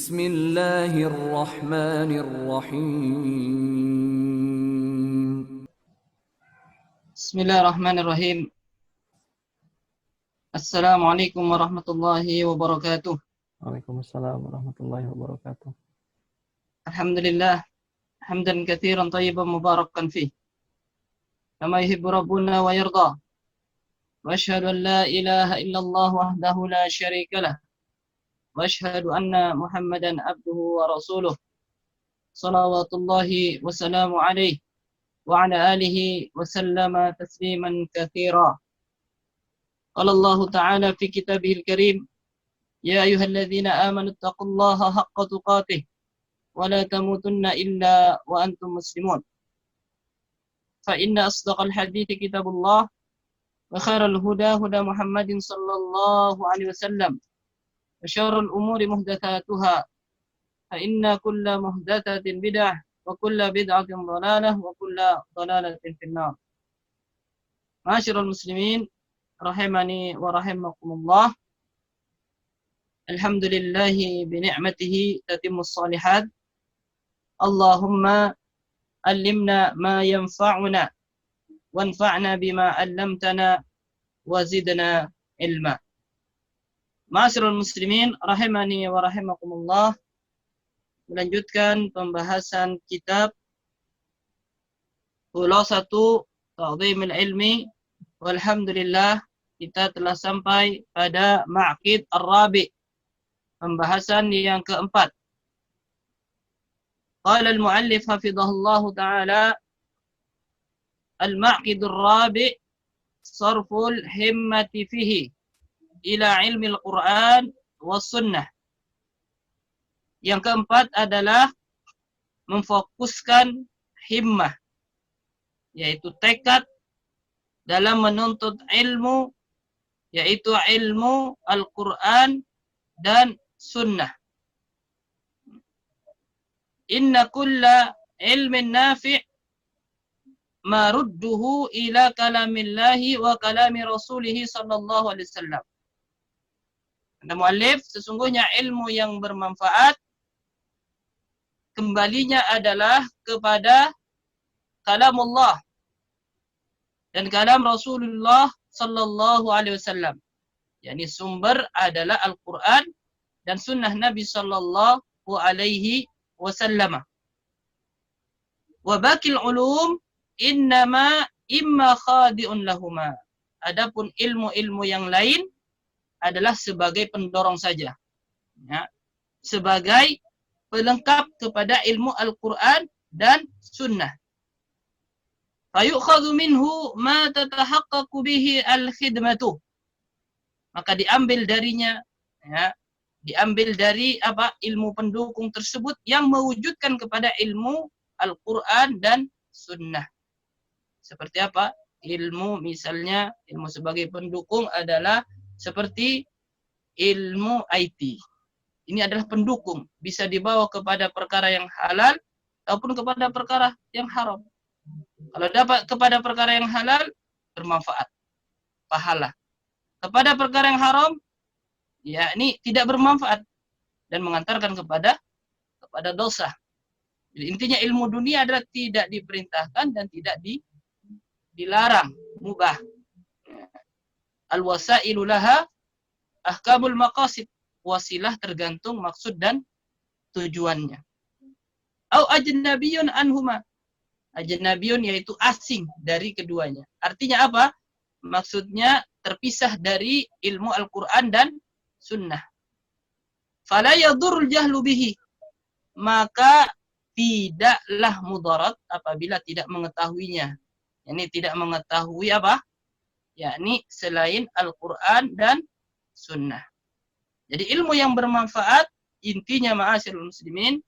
Bismillahirrahmanirrahim. Bismillahirrahmanirrahim. Assalamualaikum warahmatullahi wabarakatuh. Waalaikumsalam warahmatullahi wabarakatuh. Alhamdulillah, hamdan katsiran tayyiban mubarakan fih. Kama yuhibbu rabbuna wa yarda. Wa asyhadu an la ilaha illallah wahdahu la syarika lah. Wa asyhadu anna Muhammadan abduhu wa rasuluh. Salawatullahi wa salamu alaihi wa ala alihi wa sallama tasliman katsira. Qala Allah Ta'ala fi kitabihil karim, ya ayyuhalladzina amanu taqullaha haqqa tuqatih wa la tamutunna illa wa antum muslimun. Fa inna asdaqal hadithi kitabullah wa khairal huda huda Muhammadin sallallahu alaihi wasallam wa syarrul umuri muhdatsatuha fa inna kulla muhdatsatin bid'ah wa kulla bid'atin dhalalah wa kulla dhalalatin finnar. Ma'asyiral muslimin rahimani wa rahimakumullah. Alhamdulillahi bi ni'matihi tatimmus shalihat. Allahumma allimna ma yanfa'una wanfa'na bima 'allamtana wa zidna ilma. Ma'asyiral muslimin rahimani wa rahimakumullah. Melanjutkan pembahasan kitab Khulasatu Ta'dhimil Ilmi. Walhamdulillah, kita telah sampai pada Ma'qid Ar-Rabi', pembahasan yang keempat. Qala al-muallif hafidhahullahu ta'ala, al-Ma'qid Ar-Rabi' sarful himmati fihi ila ilmi al-Qur'an wa sunnah. Yang keempat adalah memfokuskan himmah, yaitu tekad dalam menuntut ilmu, yaitu ilmu Al-Quran dan Sunnah. Inna kulla ilmin nafi' marudduhu ila kalamillahi wa kalami rasulihi sallallahu alaihi wasallam. Kata muallif, sesungguhnya ilmu yang bermanfaat kembalinya adalah kepada kalamullah dan kalam Rasulullah sallallahu alaihi wasallam. yakni sumber adalah Al-Qur'an dan sunnah Nabi sallallahu alaihi wasallam. Wa baqil ulum innama imma khadi'un lahuma. Adapun ilmu-ilmu yang lain adalah sebagai pendorong saja. Ya, sebagai pelengkap kepada ilmu Al-Qur'an dan sunnah. Fayukhadhu minhu ma tatahaqqaqu bihi al-khidmatu. Maka diambil darinya, ya, diambil dari apa? Ilmu pendukung tersebut yang mewujudkan kepada ilmu Al-Qur'an dan sunnah. Seperti apa? Ilmu misalnya, ilmu sebagai pendukung adalah seperti ilmu IT. Ini adalah pendukung, bisa dibawa kepada perkara yang halal ataupun kepada perkara yang haram. Kalau dapat kepada perkara yang halal, bermanfaat, pahala. Kepada perkara yang haram, ya ini tidak bermanfaat dan mengantarkan kepada dosa. Jadi intinya ilmu dunia adalah tidak diperintahkan dan tidak dilarang, mubah. Al-wasailu laha ahkamul maqasid. Wasilah tergantung maksud dan tujuannya. Au ajnabiyun anhuma. Ajnabiyun yaitu asing dari keduanya. Artinya apa? Maksudnya terpisah dari ilmu Al-Qur'an dan sunnah. Fala yadurrul jahlu bihi. Maka tidaklah mudarat apabila tidak mengetahuinya. Yani tidak mengetahui apa? Yakni selain Al-Qur'an dan sunnah. Jadi ilmu yang bermanfaat intinya ma'asyiral muslimin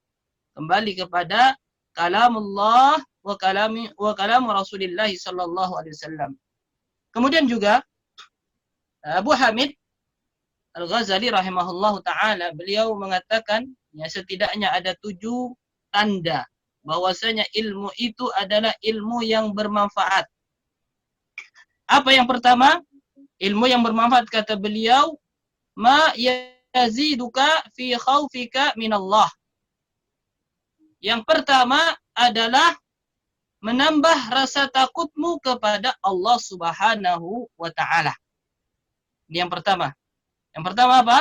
kembali kepada kalamullah wa kalam Rasulillah sallallahu alaihi wasallam. Kemudian juga Abu Hamid Al-Ghazali rahimahullahu taala beliau mengatakan ya setidaknya ada 7 tanda bahwasanya ilmu itu adalah ilmu yang bermanfaat. Apa yang pertama? Ilmu yang bermanfaat kata beliau ma yaziduka fi khaufika minallah. Yang pertama adalah menambah rasa takutmu kepada Allah Subhanahu wa taala. Ini yang pertama. Yang pertama apa?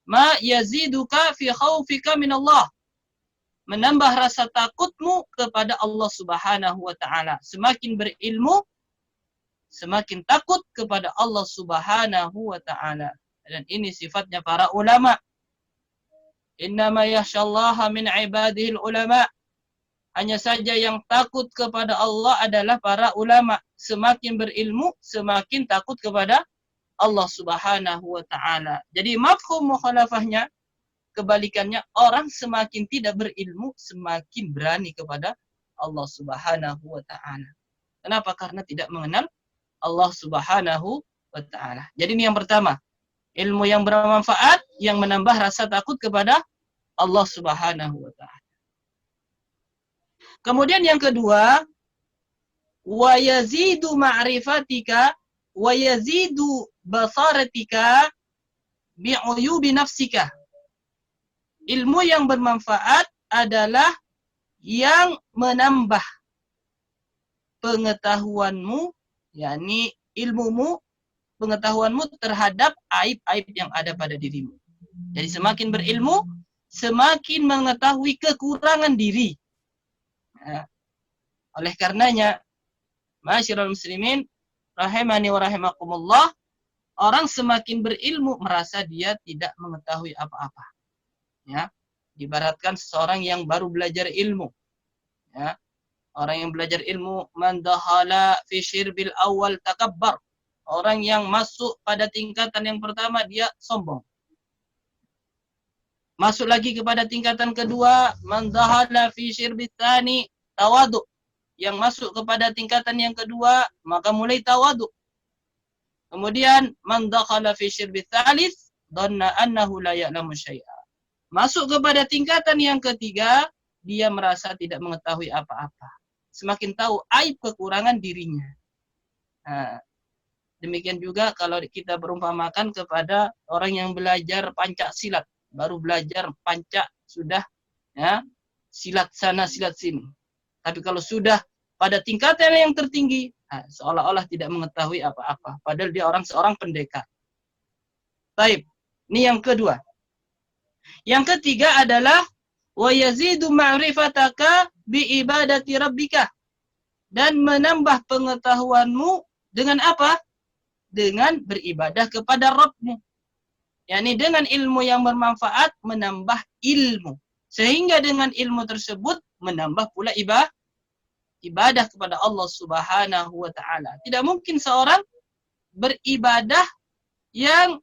Ma yaziduka fi khaufika minallah. Menambah rasa takutmu kepada Allah Subhanahu wa taala. Semakin berilmu, semakin takut kepada Allah Subhanahu wa taala. Dan ini sifatnya para ulama. Innama yakhshallaha min ibadihil ulama. Hanya saja yang takut kepada Allah adalah para ulama. Semakin berilmu, semakin takut kepada Allah Subhanahu wa taala. Jadi mafhum mukhalafahnya, kebalikannya, orang semakin tidak berilmu, semakin berani kepada Allah Subhanahu wa taala. Kenapa? Karena tidak mengenal Allah Subhanahu wa taala. Jadi ini yang pertama, ilmu yang bermanfaat yang menambah rasa takut kepada Allah Subhanahu wa taala. Kemudian yang kedua, wa yazidu ma'rifatika wa yazidu basaratika bi'uyubi nafsika. Ilmu yang bermanfaat adalah yang menambah pengetahuanmu, yakni ilmumu, pengetahuanmu terhadap aib-aib yang ada pada dirimu. Jadi semakin berilmu, semakin mengetahui kekurangan diri. Ya. Oleh karenanya, ma'asyiral muslimin, rahimani wa rahimakumullah, orang semakin berilmu merasa dia tidak mengetahui apa-apa. Ya, diibaratkan seseorang yang baru belajar ilmu. Ya, orang yang belajar ilmu, man dakhala fi syirbil awal takabbar. Orang yang masuk pada tingkatan yang pertama dia sombong. Masuk lagi kepada tingkatan kedua, man dakhala fi syirbil tsani tawadu. Yang masuk kepada tingkatan yang kedua, maka mulai tawadu. Kemudian man dakhala fi syirbil tsalits dhanna annahu la ya'lamu syai'a. Masuk kepada tingkatan yang ketiga, dia merasa tidak mengetahui apa-apa. Semakin tahu aib kekurangan dirinya. Nah, demikian juga kalau kita berumpamakan kepada orang yang belajar pancak silat. Baru belajar pancak, sudah ya, silat sana, silat sini. Tapi kalau sudah pada tingkatan yang tertinggi, seolah-olah tidak mengetahui apa-apa. Padahal dia seorang pendekar. Baik, ini yang kedua. Yang ketiga adalah wa yazidu ma'rifataka bi ibadati rabbika. Dan menambah pengetahuanmu dengan apa? Dengan beribadah kepada Rabbmu. yakni dengan ilmu yang bermanfaat menambah ilmu. Sehingga dengan ilmu tersebut menambah pula ibadah kepada Allah Subhanahu wa taala. Tidak mungkin seorang beribadah yang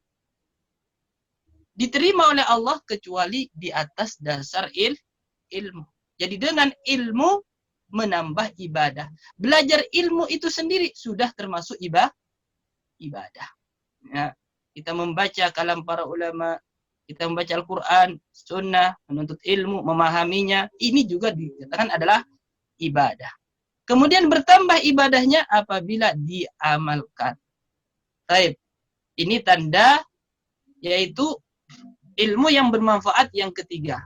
diterima oleh Allah kecuali di atas dasar ilmu. Jadi dengan ilmu menambah ibadah. Belajar ilmu itu sendiri sudah termasuk ibadah. Ya, kita membaca kalam para ulama, kita membaca Al-Quran, sunnah, menuntut ilmu, memahaminya, ini juga dikatakan adalah ibadah. Kemudian bertambah ibadahnya apabila diamalkan. Baik, ini tanda yaitu ilmu yang bermanfaat yang ketiga.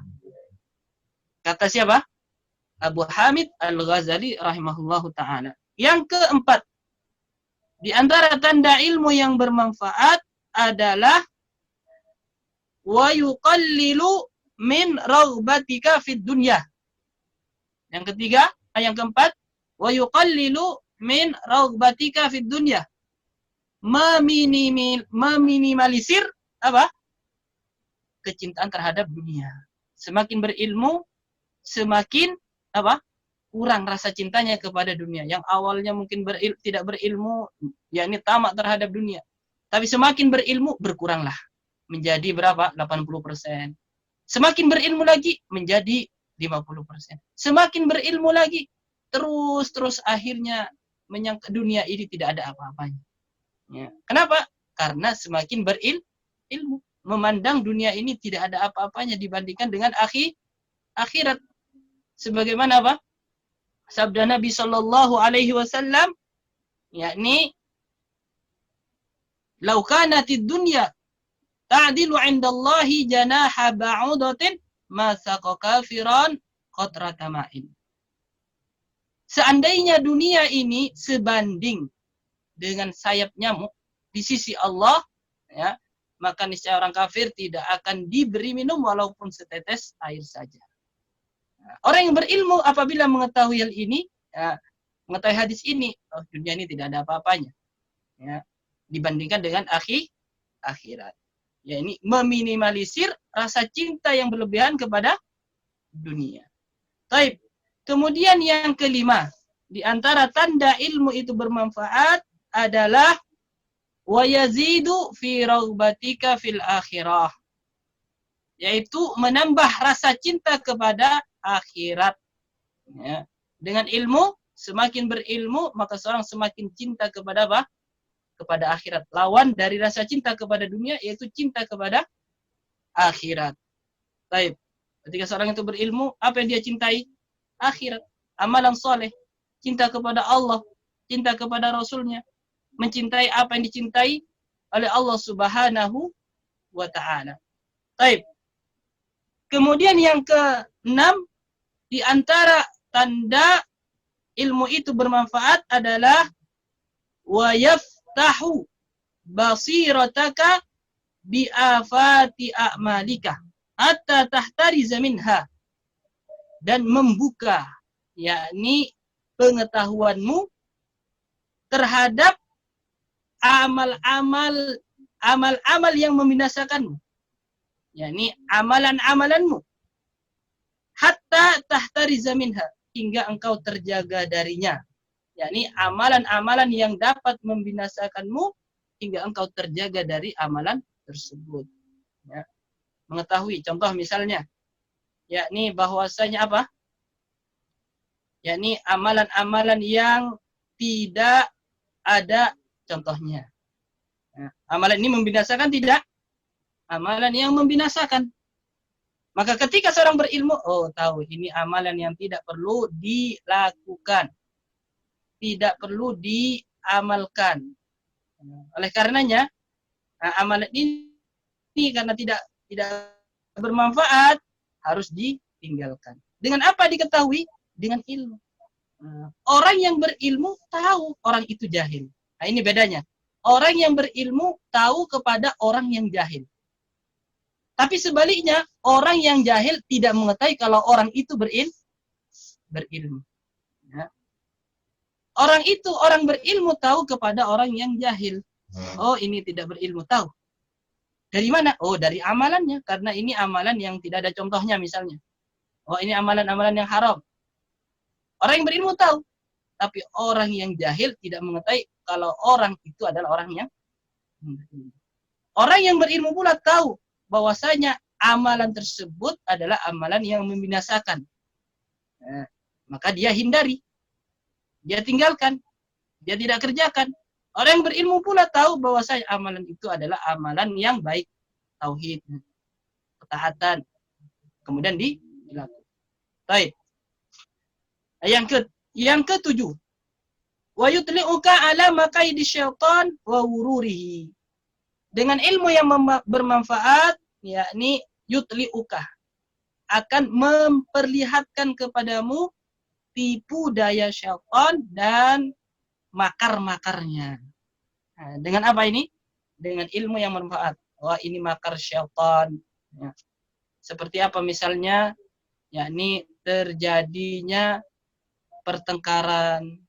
Kata siapa? Abu Hamid Al-Ghazali rahimahullahu ta'ala. Yang keempat, di antara tanda ilmu yang bermanfaat adalah wa yuqallilu min raghbatika fid dunya. Yang ketiga, yang keempat, wa yuqallilu min raghbatika fid dunya. Meminimalisir apa? Kecintaan terhadap dunia. Semakin berilmu, semakin apa? Kurang rasa cintanya kepada dunia. Yang awalnya mungkin tidak berilmu, yakni tamak terhadap dunia. Tapi semakin berilmu, berkuranglah. Menjadi berapa? 80%. Semakin berilmu lagi, menjadi 50%. Semakin berilmu lagi, terus akhirnya menyangka dunia ini tidak ada apa-apanya. Ya. Kenapa? Karena semakin berilmu. Memandang dunia ini tidak ada apa-apanya dibandingkan dengan akhirat. Sebagaimana apa? Sabda Nabi sallallahu alaihi wasallam, yakni lau kanatid dunya ta'dilu 'indallahi janaha ba'udatin ma saqa kafiran qatrata ma'in. Seandainya dunia ini sebanding dengan sayap nyamuk di sisi Allah, ya, maka niscaya orang kafir tidak akan diberi minum walaupun setetes air saja. Orang yang berilmu apabila mengetahui hal ini, ya, mengetahui hadis ini, oh, dunia ini tidak ada apa-apanya, ya, dibandingkan dengan akhirat. Ya, ini meminimalisir rasa cinta yang berlebihan kepada dunia. Taib. Kemudian yang kelima, di antara tanda ilmu itu bermanfaat adalah wa yazidu fi ragbatika fil akhirah. Yaitu menambah rasa cinta kepada akhirat. Ya. Dengan ilmu, semakin berilmu, maka seorang semakin cinta kepada apa? Kepada akhirat. Lawan dari rasa cinta kepada dunia, yaitu cinta kepada akhirat. Baik. Ketika seorang itu berilmu, apa yang dia cintai? Akhirat. Amalan soleh. Cinta kepada Allah. Cinta kepada Rasulnya. Mencintai apa yang dicintai oleh Allah Subhanahu wa ta'ala. Baik. Kemudian yang keenam, di antara tanda ilmu itu bermanfaat adalah wa yaftahu basirataka bi afati a'malika hatta tahtariza minha, dan membuka yakni pengetahuanmu terhadap amal-amal yang membinasakanmu, yakni amalan-amalanmu, hatta tahtariza minha, hingga engkau terjaga darinya, yakni amalan-amalan yang dapat membinasakanmu hingga engkau terjaga dari amalan tersebut. Ya. Mengetahui, contoh misalnya, yakni bahwasanya apa? Yakni amalan-amalan yang tidak ada contohnya. Ya. Amalan ini membinasakan tidak? Amalan yang membinasakan. Maka ketika seorang berilmu, oh tahu ini amalan yang tidak perlu dilakukan, tidak perlu diamalkan. Oleh karenanya, amalan ini karena tidak bermanfaat, harus ditinggalkan. Dengan apa diketahui? Dengan ilmu. Orang yang berilmu tahu orang itu jahil. Nah, ini bedanya. Orang yang berilmu tahu kepada orang yang jahil. Tapi sebaliknya, orang yang jahil tidak mengetahui kalau orang itu berilmu. Ya. Orang berilmu tahu kepada orang yang jahil. Oh, ini tidak berilmu, tahu. Dari mana? Oh, dari amalannya. Karena ini amalan yang tidak ada contohnya misalnya. Oh, ini amalan-amalan yang haram. Orang yang berilmu tahu. Tapi orang yang jahil tidak mengetahui kalau orang itu adalah orang yang berilmu. Orang yang berilmu pula tahu bahwasanya amalan tersebut adalah amalan yang membinasakan. Nah, maka dia hindari. Dia tinggalkan. Dia tidak kerjakan. Orang yang berilmu pula tahu bahwasanya amalan itu adalah amalan yang baik. Tauhid, ketaatan. Kemudian dilakukan. Baik. Yang ketujuh. Wa yutli'uka ala makaidi syaitan wa wururihi. Dengan ilmu yang bermanfaat, yakni yutli'uka, akan memperlihatkan kepadamu tipu daya syaitan dan makar-makarnya. Nah, dengan apa ini? Dengan ilmu yang bermanfaat. Wah, ini makar syaitan. Ya. Seperti apa misalnya? Yakni terjadinya pertengkaran,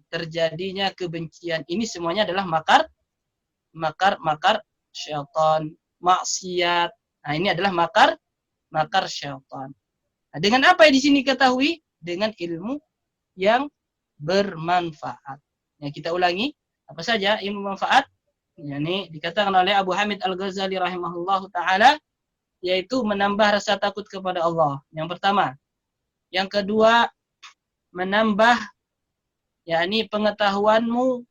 terjadinya kebencian. Ini semuanya adalah makar syaitan, maksiat. Nah, ini adalah makar syaitan. Nah, dengan apa yang di sini ketahui? Dengan ilmu yang bermanfaat. Ya, kita ulangi, apa saja ilmu manfaat? Ini dikatakan oleh Abu Hamid Al-Ghazali rahimahullahu taala, yaitu menambah rasa takut kepada Allah. Yang pertama. Yang kedua, menambah yakni pengetahuanmu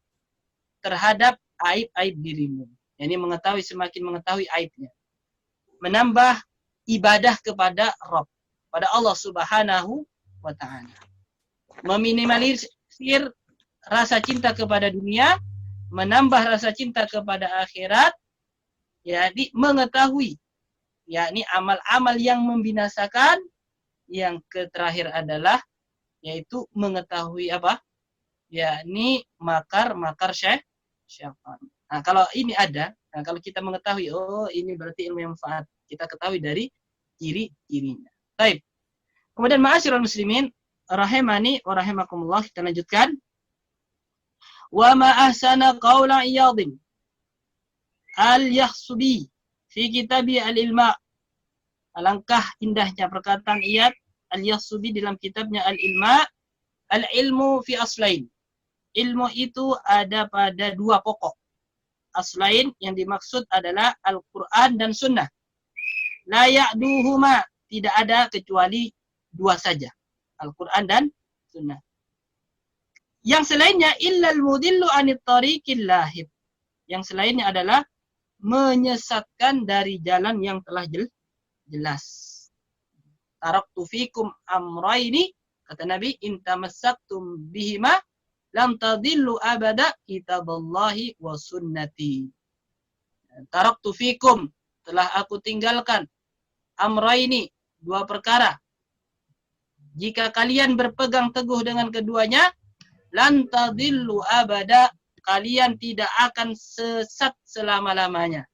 terhadap aib-aib dirimu. Yani semakin mengetahui aibnya. Menambah ibadah kepada Rabb, pada Allah Subhanahu wa ta'ala. Meminimalisir rasa cinta kepada dunia, menambah rasa cinta kepada akhirat, yakni mengetahui, yakni amal-amal yang membinasakan. Yang terakhir adalah yaitu mengetahui apa? Yakni makar-makar syaitan. Nah, kalau ini ada, nah kalau kita mengetahui, oh ini berarti ilmu yang manfaat. Kita ketahui dari ciri-cirinya. Baik. Kemudian ma'asyiral muslimin, rahimani wa rahimakumullah, kita lanjutkan. Wa ma ahsana qaula Iyadin al-Yakhsubi fi kitabi al-Ilma. Alangkah indahnya perkataan Iyad al-Yakhsubi dalam kitabnya al-Ilma. Al-ilmu fi aslain. Ilmu itu ada pada dua pokok. Aslain yang dimaksud adalah Al-Quran dan Sunnah. La ya'duhuma, tidak ada kecuali dua saja. Al-Quran dan Sunnah. Yang selainnya illal mudillu anit tariqil lahib. Yang selainnya adalah menyesatkan dari jalan yang telah jelas. Taraktu fikum amraini, kata Nabi, in tamassaktum bihima lam tadillu abada kitaballahi wa sunnati. Taraktu fikum, telah aku tinggalkan, amraini, dua perkara. Jika kalian berpegang teguh dengan keduanya, lan tadillu abada, kalian tidak akan sesat selama-lamanya.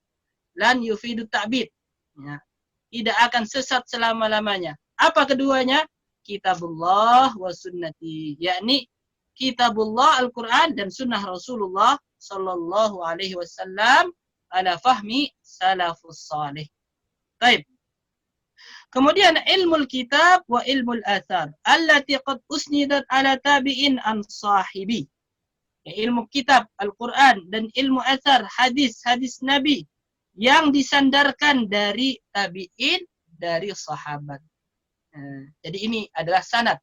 Lan yufidu ta'bid, ya, tidak akan sesat selama-lamanya. Apa keduanya? Kitabullah wa sunnati, yakni Kitabullah Al-Quran dan Sunnah Rasulullah Sallallahu Alaihi Wasallam ala fahmi salafus salih. Baik. Kemudian ilmu kitab wa ilmu al-athar allati qad usnidat ala tabi'in an sahibi. Ya, ilmu kitab Al-Quran dan ilmu athar, hadis-hadis Nabi yang disandarkan dari tabi'in, dari sahabat. Jadi ini adalah sanad.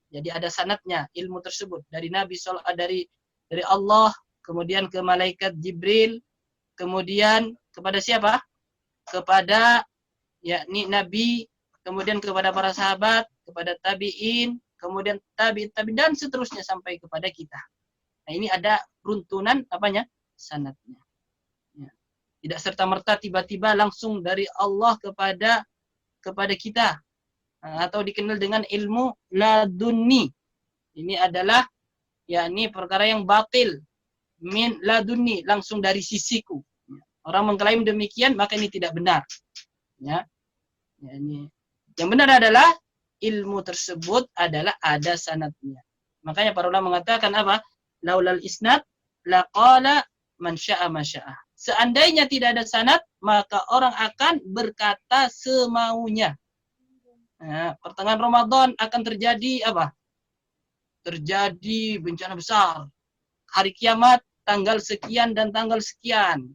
Jadi ada sanadnya ilmu tersebut dari Nabi dari Allah, kemudian ke malaikat Jibril, kemudian kepada siapa? Kepada yakni Nabi, kemudian kepada para sahabat, kepada tabi'in, kemudian tabi'in dan seterusnya sampai kepada kita. Nah, ini ada runtunan apanya? Sanadnya. Ya. Tidak serta-merta tiba-tiba langsung dari Allah kepada kita. Atau dikenal dengan ilmu ladunni. Ini adalah yakni perkara yang batil. Min ladunni, langsung dari sisiku. Orang mengklaim demikian, maka ini tidak benar. Ya. Ini yang benar adalah ilmu tersebut adalah ada sanadnya. Makanya para ulama mengatakan apa? Laulal isnad laqala man syaa ma syaa. Seandainya tidak ada sanad, maka orang akan berkata semaunya. Nah, pertengahan Ramadan akan terjadi apa? Terjadi bencana besar. Hari kiamat tanggal sekian dan tanggal sekian.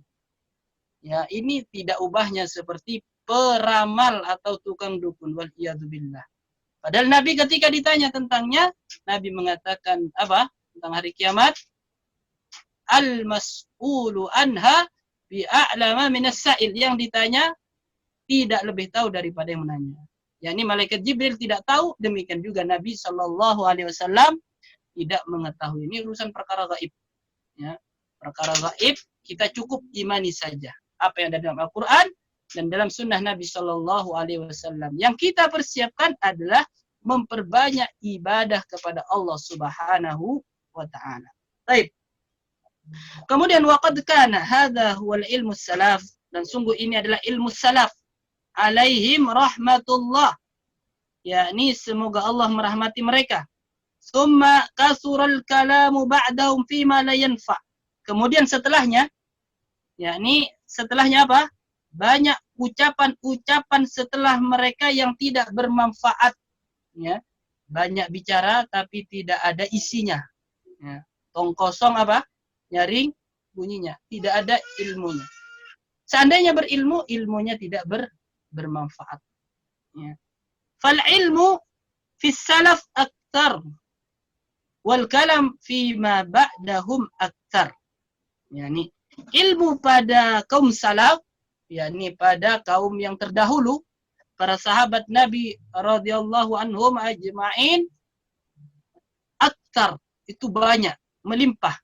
Ya, ini tidak ubahnya seperti peramal atau tukang dukun, wal iyadzubillah. Padahal Nabi ketika ditanya tentangnya, Nabi mengatakan apa? Tentang hari kiamat, al-mas'ulu anha bi'a'lama minas sa'il. Yang ditanya tidak lebih tahu daripada yang menanya. yakni malaikat Jibril tidak tahu, demikian juga Nabi Shallallahu Alaihi Wasallam tidak mengetahui. Ini urusan perkara gaib. Ya, perkara gaib kita cukup imani saja apa yang ada dalam Al-Quran dan dalam Sunnah Nabi Shallallahu Alaihi Wasallam. Yang kita persiapkan adalah memperbanyak ibadah kepada Allah Subhanahu wa Ta'ala. Baik. Kemudian waqad kana hadza huwal ilmu salaf, dan sungguh ini adalah ilmu salaf alaihim rahmatullah, yakni semoga Allah merahmati mereka. Summa kasural kalamu ba'dahum fima la yanfa. Kemudian setelahnya, yakni setelahnya apa? Banyak ucapan-ucapan setelah mereka yang tidak bermanfaat. Ya, banyak bicara tapi tidak ada isinya. Ya, tong kosong apa? Nyaring bunyinya, tidak ada ilmunya. Seandainya berilmu, ilmunya tidak bermanfaat. Ya. Fal ilmu fi salaf aktsar wal kalam fi ma ba'dahum aktsar. Yani ilmu pada kaum salaf, yakni pada kaum yang terdahulu, para sahabat Nabi radhiyallahu anhum ajma'in, aktsar itu banyak, melimpah.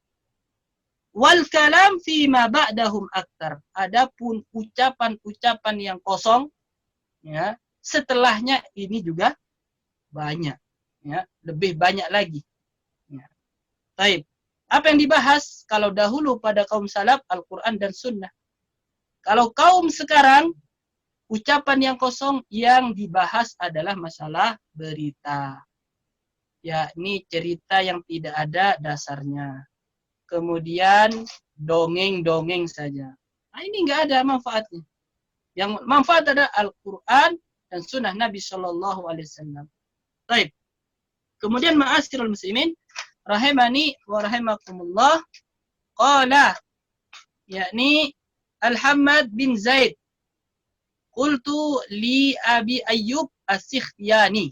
Wal kalam fima ba'dahum aktar. Adapun ucapan-ucapan yang kosong, ya, setelahnya ini juga banyak, ya, lebih banyak lagi. Ya. Baik. Apa yang dibahas kalau dahulu pada kaum salaf Al-Quran dan Sunnah. Kalau kaum sekarang ucapan yang kosong yang dibahas adalah masalah berita. Yakni cerita yang tidak ada dasarnya. Kemudian dongeng-dongeng saja. Nah, ini nggak ada manfaatnya. Yang manfaat adalah Al-Quran dan Sunnah Nabi Shallallahu Alaihi Wasallam. Baik. Kemudian ma'asyiral muslimin, rahimani wa rahimakumullah, qala, yakni Al-Hammad bin Zaid, qultu li Abi Ayyub As-Sikhtiyani.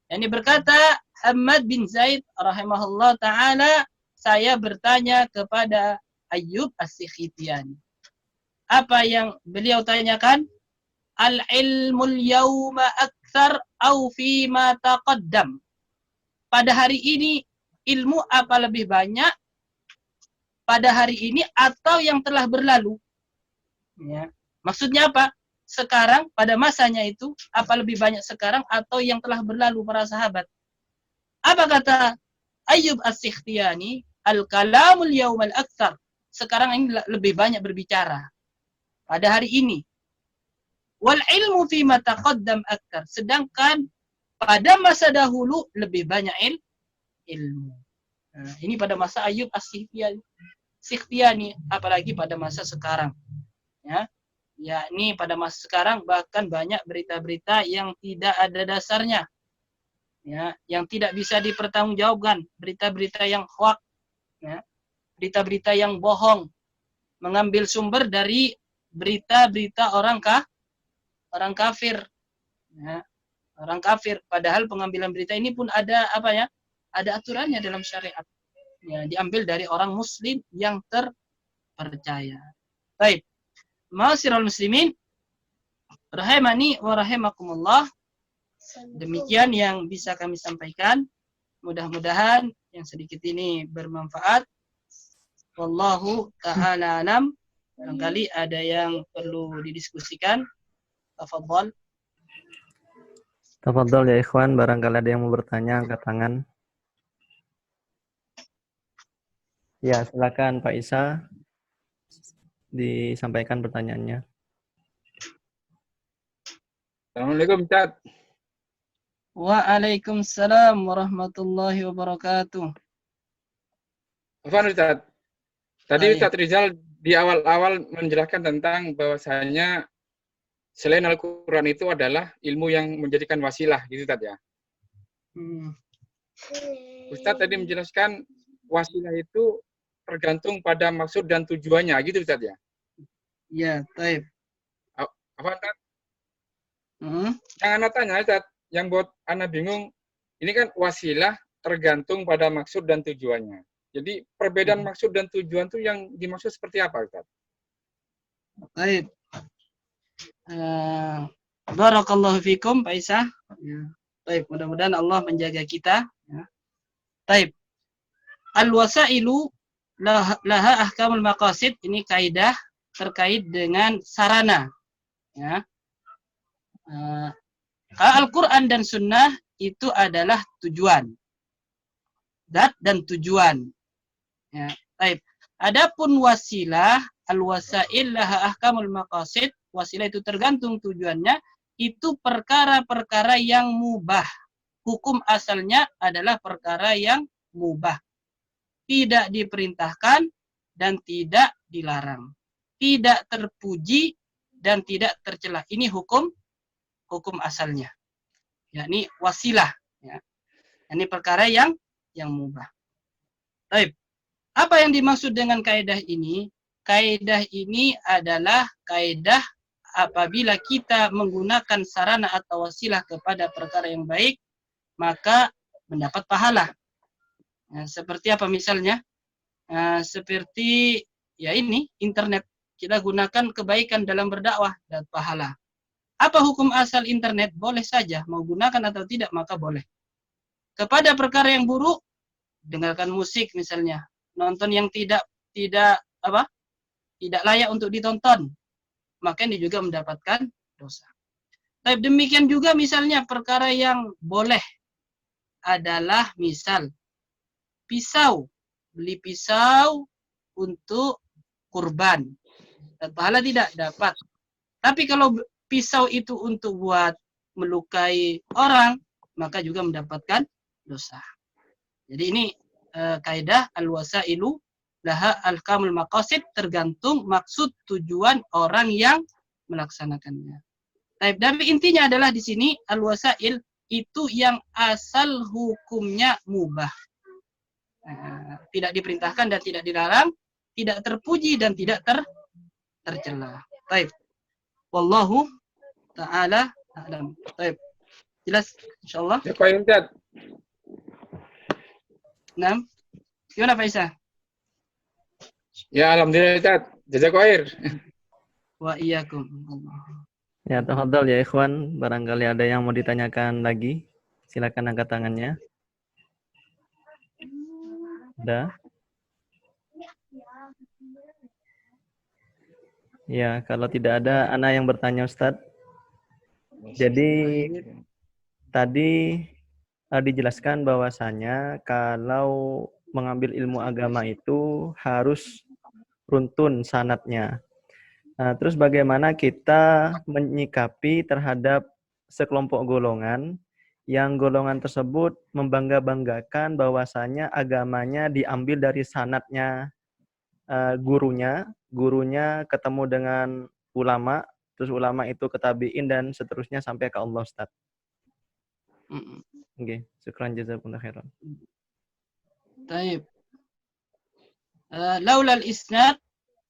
Yani berkata Hammad bin Zaid rahimahullah ta'ala, saya bertanya kepada Ayyub As-Sikhtiyani. Apa yang beliau tanyakan? Al-ilmul yawma akthar au fima taqaddam. Pada hari ini ilmu apa lebih banyak? Pada hari ini atau yang telah berlalu? Ya. Maksudnya apa? Sekarang pada masanya itu apa lebih banyak sekarang atau yang telah berlalu para sahabat? Apa kata Ayyub As-Sikhtiyani? Al-kalamul yawmal akthar. Sekarang ini lebih banyak berbicara. Pada hari ini. Wal ilmu fima taqaddam akthar. Sedangkan pada masa dahulu lebih banyak ilmu. Nah, ini pada masa Ayyub As-Sikhtiyani, apalagi pada masa sekarang. Ya. Yakni pada masa sekarang bahkan banyak berita-berita yang tidak ada dasarnya. Ya, yang tidak bisa dipertanggungjawabkan, berita-berita yang hoax, ya. Berita-berita yang bohong, mengambil sumber dari berita-berita orang kafir. Ya. Orang kafir, padahal pengambilan berita ini pun ada apa ya? Ada aturannya dalam syariat. Ya, diambil dari orang muslim yang terpercaya. Baik. Ma'asyiral muslimin, rahimani wa rahimakumullah. Demikian yang bisa kami sampaikan. Mudah-mudahan yang sedikit ini bermanfaat. Wallahu ta'ala alam. Barangkali ada yang perlu didiskusikan. Tafadhal. Tafadhol ya ikhwan, barangkali ada yang mau bertanya, angkat tangan. Ya, silakan Pak Isa disampaikan pertanyaannya. Assalamualaikum, Ustaz. Waalaikumsalam warahmatullahi wabarakatuh. Afwan, Ustaz. Tadi Baik. Ustaz Rizal di awal-awal menjelaskan tentang bahwasanya selain Al-Quran itu adalah ilmu yang menjadikan wasilah, gitu Ustaz ya. Ustaz tadi menjelaskan wasilah itu tergantung pada maksud dan tujuannya, gitu Ustaz ya. Ya, baik. Apa Ustaz? Yang anak tanya Ustaz, yang buat anak bingung, ini kan wasilah tergantung pada maksud dan tujuannya. Jadi perbedaan maksud dan tujuan itu yang dimaksud seperti apa Ustaz? Baik. Barakallahu fikum Pak Isa. Ya. Baik, mudah-mudahan Allah menjaga kita. Ya. Baik. Al-wasailu laha ahkamul maqasid. Ini kaidah terkait dengan sarana. Ya. Al-Quran dan Sunnah itu adalah tujuan. Dat dan tujuan. Ya. Baik. Adapun wasilah, al-wasail laha ahkamul maqasid. Wasilah itu tergantung tujuannya. Itu perkara-perkara yang mubah. Hukum asalnya adalah perkara yang mubah. Tidak diperintahkan dan tidak dilarang. Tidak terpuji dan tidak tercela. Ini hukum asalnya. Yakni wasilah. Ya. Ini perkara yang mubah. Baik. Apa yang dimaksud dengan kaidah ini? Kaidah ini adalah kaidah apabila kita menggunakan sarana atau wasilah kepada perkara yang baik, maka mendapat pahala. Nah, seperti apa misalnya? Seperti ya ini, internet. Kita gunakan kebaikan dalam berdakwah dan pahala. Apa hukum asal internet? Boleh saja. Mau gunakan atau tidak, maka boleh. Kepada perkara yang buruk, dengarkan musik misalnya. nonton yang tidak layak untuk ditonton, maka ini juga mendapatkan dosa. Tapi demikian juga misalnya perkara yang boleh adalah misal pisau, beli pisau untuk kurban, dan pahala tidak dapat. Tapi kalau pisau itu untuk buat melukai orang, maka juga mendapatkan dosa. Jadi ini kaidah al-wasailu laha al-kamul maqasid, tergantung maksud tujuan orang yang melaksanakannya. Tapi intinya adalah di sini al-wasail itu yang asal hukumnya mubah. Tidak diperintahkan dan tidak dilarang, tidak terpuji dan tidak tercela. Baik. Wallahu ta'ala a'lam. Baik. Jelas insyaallah. Ya, Pak Ustaz. Nah, gimana Pak Isa? Ya, alhamdulillah Ustaz. Jazakallahu. Wa iyyakum. Ya, tafadhol ya ikhwan, barangkali ada yang mau ditanyakan lagi, silakan angkat tangannya. Ada? Ya, kalau tidak ada, ana yang bertanya Ustadz. Jadi tadi dijelaskan bahwasanya kalau mengambil ilmu agama itu harus runtun sanadnya. Nah, terus bagaimana kita menyikapi terhadap sekelompok golongan yang golongan tersebut membangga-banggakan bahwasanya agamanya diambil dari sanadnya gurunya ketemu dengan ulama, terus ulama itu ke tabi'in dan seterusnya sampai ke Allah, Ustaz. Oke, syukran jazakumullah khairan. Baik. Laula al-isnad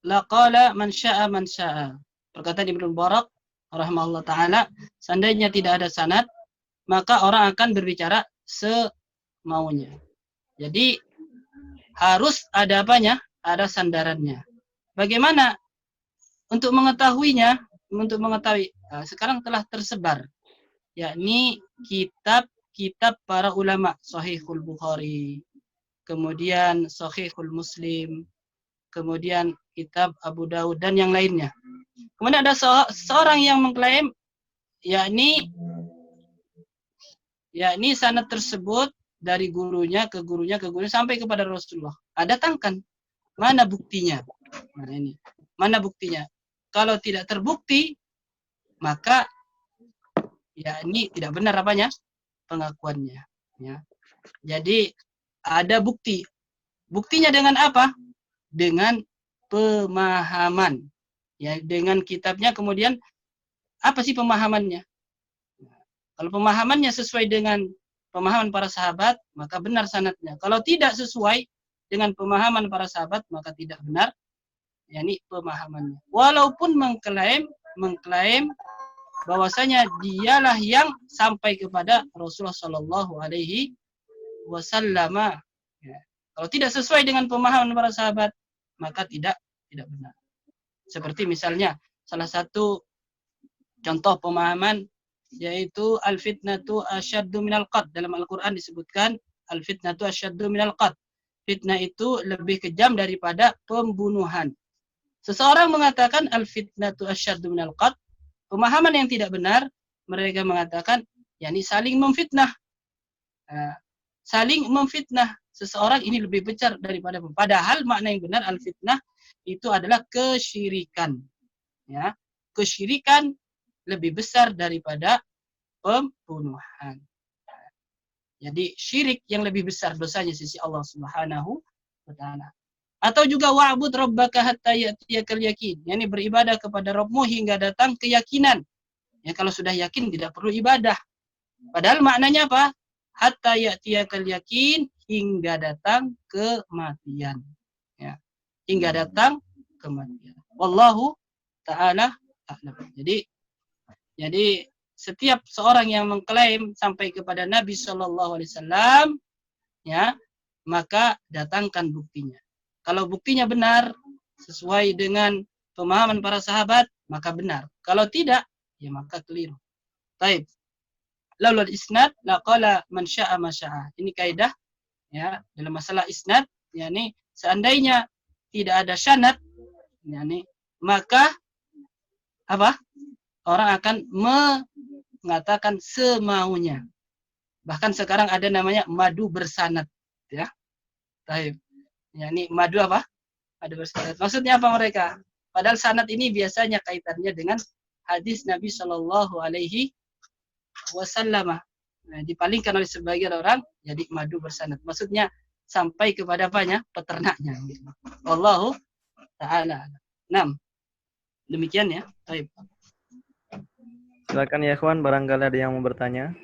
laqala man syaa man syaa. Perkataan Ibnu Mubarak rahimahullah taala, seandainya tidak ada sanad, maka orang akan berbicara semaunya. Jadi harus ada apanya? Ada sandarannya. Bagaimana untuk mengetahuinya? Untuk mengetahui, sekarang telah tersebar, yakni kitab para ulama, Sahihul Bukhari, kemudian Sahihul Muslim, kemudian kitab Abu Daud dan yang lainnya. Kemudian ada seorang yang mengklaim yakni sanad tersebut dari gurunya ke gurunya sampai kepada Rasulullah. Datangkan, mana buktinya? Nah, ini mana buktinya? Kalau tidak terbukti, maka yakni tidak benar apanya? Pengakuannya. Ya. Jadi ada bukti. Buktinya dengan apa? Dengan pemahaman. Ya, dengan kitabnya, kemudian apa sih pemahamannya? Kalau pemahamannya sesuai dengan pemahaman para sahabat, maka benar sanadnya. Kalau tidak sesuai dengan pemahaman para sahabat, maka tidak benar yakni pemahamannya. Walaupun mengklaim bahwasanya dialah yang sampai kepada Rasulullah Shallallahu Alaihi Wasallam. Ya. Kalau tidak sesuai dengan pemahaman para sahabat, maka tidak benar. Seperti misalnya salah satu contoh pemahaman yaitu al-fitnatu asyaddu minal qatl. Dalam Al-Quran disebutkan al-fitnatu asyaddu minal qatl. Fitnah itu lebih kejam daripada pembunuhan. Seseorang mengatakan al-fitnatu asyaddu minal qatl. Pemahaman yang tidak benar, mereka mengatakan yakni saling memfitnah. Saling memfitnah seseorang ini lebih besar daripada padahal makna yang benar al-fitnah itu adalah kesyirikan. Ya, kesyirikan lebih besar daripada pembunuhan. Jadi syirik yang lebih besar dosanya sisi Allah Subhanahu wa taala. Atau juga wa'bud rabbaka hatta ya'tiyakal yakin. Yani beribadah kepada Rabbmu hingga datang keyakinan. Ya, kalau sudah yakin tidak perlu ibadah. Padahal maknanya apa? Hatta ya'tiyakal yakin, hingga datang kematian. Ya. Hingga datang kematian. Wallahu ta'ala a'lam. Jadi setiap seorang yang mengklaim sampai kepada Nabi Shallallahu Alaihi Wasallam, ya, maka datangkan buktinya. Kalau buktinya benar sesuai dengan pemahaman para sahabat, maka benar. Kalau tidak, ya maka keliru. Baik. Laulul isnad laqala man syaa ma syaa. Ini kaidah ya dalam masalah isnad, yakni seandainya tidak ada sanad, yakni maka apa? Orang akan mengatakan semaunya. Bahkan sekarang ada namanya madu bersanad, ya. Baik. Yakni madu apa? Madu bersanad. Maksudnya apa mereka? Padahal sanad ini biasanya kaitannya dengan hadis Nabi Shallallahu Alaihi Wasallam. Nah, dipalingkan oleh sebagian orang jadi madu bersanad. Maksudnya sampai kepada apanya? Peternaknya. Wallahu ta'ala. 6. Demikian ya. Baik. Silakan ya ikhwan, barangkali ada yang mau bertanya.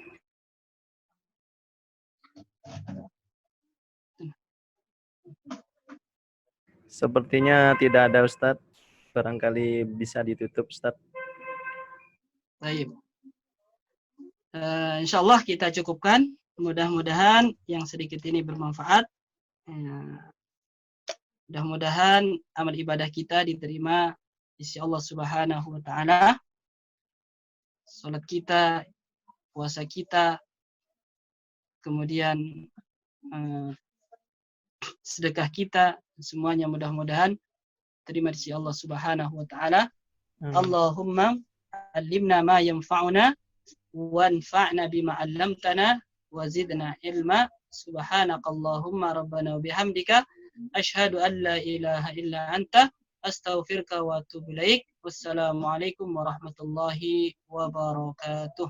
Sepertinya tidak ada Ustadz. Barangkali bisa ditutup Ustadz. Baik. Insyaallah kita cukupkan. Mudah-mudahan yang sedikit ini bermanfaat. Mudah-mudahan amal ibadah kita diterima di sisi Allah Subhanahu wa taala. Salat kita, puasa kita, kemudian sedekah kita, semuanya mudah-mudahan terima di sisi Allah Subhanahu wa taala. Allahumma allimna ma yanfa'una wanfa'na bima 'allamtana wa zidna ilma. Subhanakallahumma rabbana wa bihamdika asyhadu an la ilaha illa anta astaghfiruka wa atubu ilaik. Wassalamualaikum warahmatullahi wabarakatuh.